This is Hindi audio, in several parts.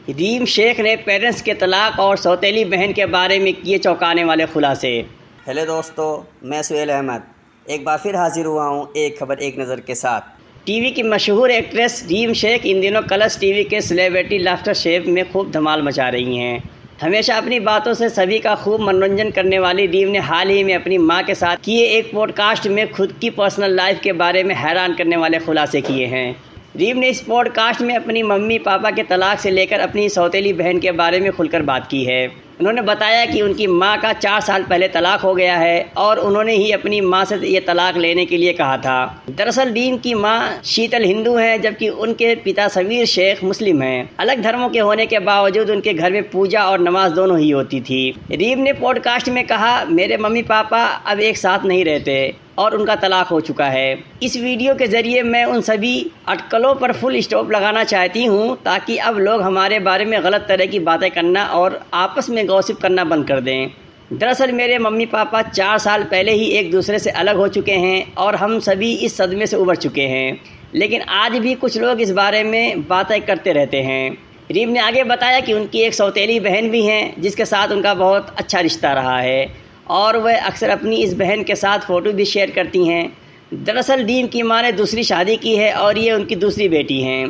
रीम शेख ने पेरेंट्स के तलाक और सौतेली बहन के बारे में किए चौंकाने वाले खुलासे। हेलो दोस्तों, मैं सुहेल अहमद एक बार फिर हाजिर हुआ हूँ एक खबर एक नज़र के साथ। टीवी की मशहूर एक्ट्रेस रीम शेख इन दिनों कलर्स टीवी के सेलिब्रिटी लाफ्टर शेफ में खूब धमाल मचा रही हैं। हमेशा अपनी बातों से सभी का खूब मनोरंजन करने वाली रीम ने हाल ही में अपनी मां के साथ किए एक पॉडकास्ट में खुद की पर्सनल लाइफ के बारे में हैरान करने वाले खुलासे किए हैं। रीम ने इस पॉडकास्ट में अपनी मम्मी पापा के तलाक से लेकर अपनी सौतेली बहन के बारे में खुलकर बात की है। उन्होंने बताया कि उनकी मां का 4 साल पहले तलाक हो गया है और उन्होंने ही अपनी मां से ये तलाक लेने के लिए कहा था। दरअसल रीम की मां शीतल हिंदू हैं, जबकि उनके पिता सवीर शेख मुस्लिम हैं। अलग धर्मों के होने के बावजूद उनके घर में पूजा और नमाज दोनों ही होती थी। रीम ने पॉडकास्ट में कहा, मेरे मम्मी पापा अब एक साथ नहीं रहते और उनका तलाक हो चुका है। इस वीडियो के ज़रिए मैं उन सभी अटकलों पर फुल स्टॉप लगाना चाहती हूँ ताकि अब लोग हमारे बारे में गलत तरह की बातें करना और आपस में गॉसिप करना बंद कर दें। दरअसल मेरे मम्मी पापा 4 साल पहले ही एक दूसरे से अलग हो चुके हैं और हम सभी इस सदमे से उबर चुके हैं, लेकिन आज भी कुछ लोग इस बारे में बातें करते रहते हैं। रीम ने आगे बताया कि उनकी एक सौतेली बहन भी हैं जिसके साथ उनका बहुत अच्छा रिश्ता रहा है और वह अक्सर अपनी इस बहन के साथ फ़ोटो भी शेयर करती हैं। दरअसल रीम की मां ने दूसरी शादी की है और ये उनकी दूसरी बेटी हैं।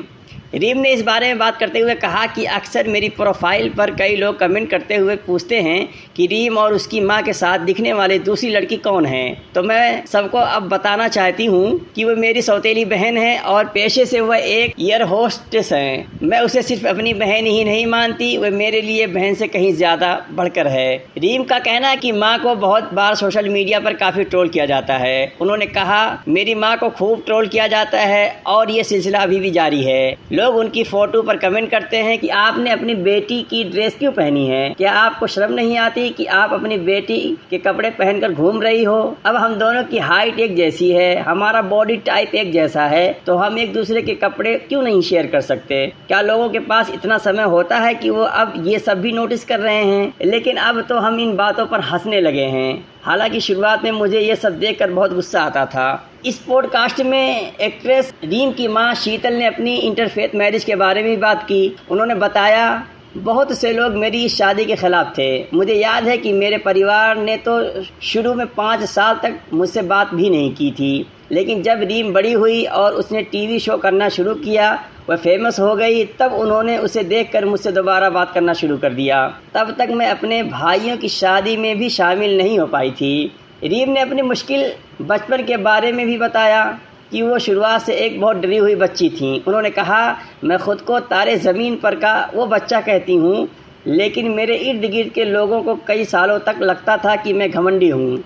रीम ने इस बारे में बात करते हुए कहा कि अक्सर मेरी प्रोफाइल पर कई लोग कमेंट करते हुए पूछते हैं कि रीम और उसकी मां के साथ दिखने वाली दूसरी लड़की कौन है, तो मैं सबको अब बताना चाहती हूं कि वह मेरी सौतेली बहन है और पेशे से वह एक एयर होस्टेस हैं। मैं उसे सिर्फ अपनी बहन ही नहीं मानती, वह मेरे लिए बहन से कहीं ज़्यादा बढ़कर है। रीम का कहना है कि माँ को बहुत बार सोशल मीडिया पर काफ़ी ट्रोल किया जाता है। उन्होंने कहा, मेरी माँ को खूब ट्रोल किया जाता है और ये सिलसिला अभी भी जारी है। लोग उनकी फोटो पर कमेंट करते हैं कि आपने अपनी बेटी की ड्रेस क्यों पहनी है, क्या आपको शर्म नहीं आती कि आप अपनी बेटी के कपड़े पहनकर घूम रही हो। अब हम दोनों की हाइट एक जैसी है, हमारा बॉडी टाइप एक जैसा है, तो हम एक दूसरे के कपड़े क्यों नहीं शेयर कर सकते। क्या लोगों के पास इतना समय होता है कि वो अब ये सब भी नोटिस कर रहे हैं। लेकिन अब तो हम इन बातों पर हंसने लगे हैं। हालांकि शुरुआत में मुझे ये सब देखकर बहुत गुस्सा आता था। इस पॉडकास्ट में एक्ट्रेस रीम की मां शीतल ने अपनी इंटरफेथ मैरिज के बारे में भी बात की। उन्होंने बताया, बहुत से लोग मेरी इस शादी के खिलाफ थे। मुझे याद है कि मेरे परिवार ने तो शुरू में 5 साल तक मुझसे बात भी नहीं की थी, लेकिन जब रीम बड़ी हुई और उसने टीवी शो करना शुरू किया, वह फेमस हो गई, तब उन्होंने उसे देखकर मुझसे दोबारा बात करना शुरू कर दिया। तब तक मैं अपने भाइयों की शादी में भी शामिल नहीं हो पाई थी। रीम ने अपनी मुश्किल बचपन के बारे में भी बताया कि वो शुरुआत से एक बहुत डरी हुई बच्ची थी। उन्होंने कहा, मैं खुद को तारे ज़मीन पर का वो बच्चा कहती हूँ, लेकिन मेरे इर्द गिर्द के लोगों को कई सालों तक लगता था कि मैं घमंडी हूँ।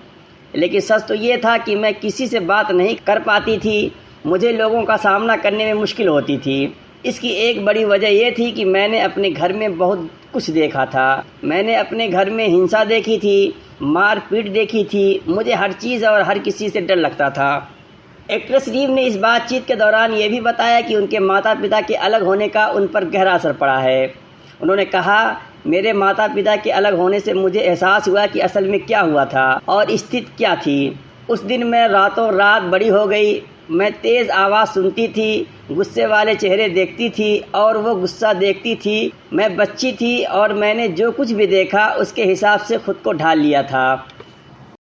लेकिन सच तो ये था कि मैं किसी से बात नहीं कर पाती थी। मुझे लोगों का सामना करने में मुश्किल होती थी। इसकी एक बड़ी वजह यह थी कि मैंने अपने घर में बहुत कुछ देखा था। मैंने अपने घर में हिंसा देखी थी, मारपीट देखी थी। मुझे हर चीज़ और हर किसी से डर लगता था। एक्ट्रेस रीम ने इस बातचीत के दौरान ये भी बताया कि उनके माता पिता के अलग होने का उन पर गहरा असर पड़ा है। उन्होंने कहा, मेरे माता पिता के अलग होने से मुझे एहसास हुआ कि असल में क्या हुआ था और स्थिति क्या थी। उस दिन मैं रातों रात बड़ी हो गई। मैं तेज़ आवाज़ सुनती थी, गुस्से वाले चेहरे देखती थी और वो गुस्सा देखती थी। मैं बच्ची थी और मैंने जो कुछ भी देखा उसके हिसाब से खुद को ढाल लिया था।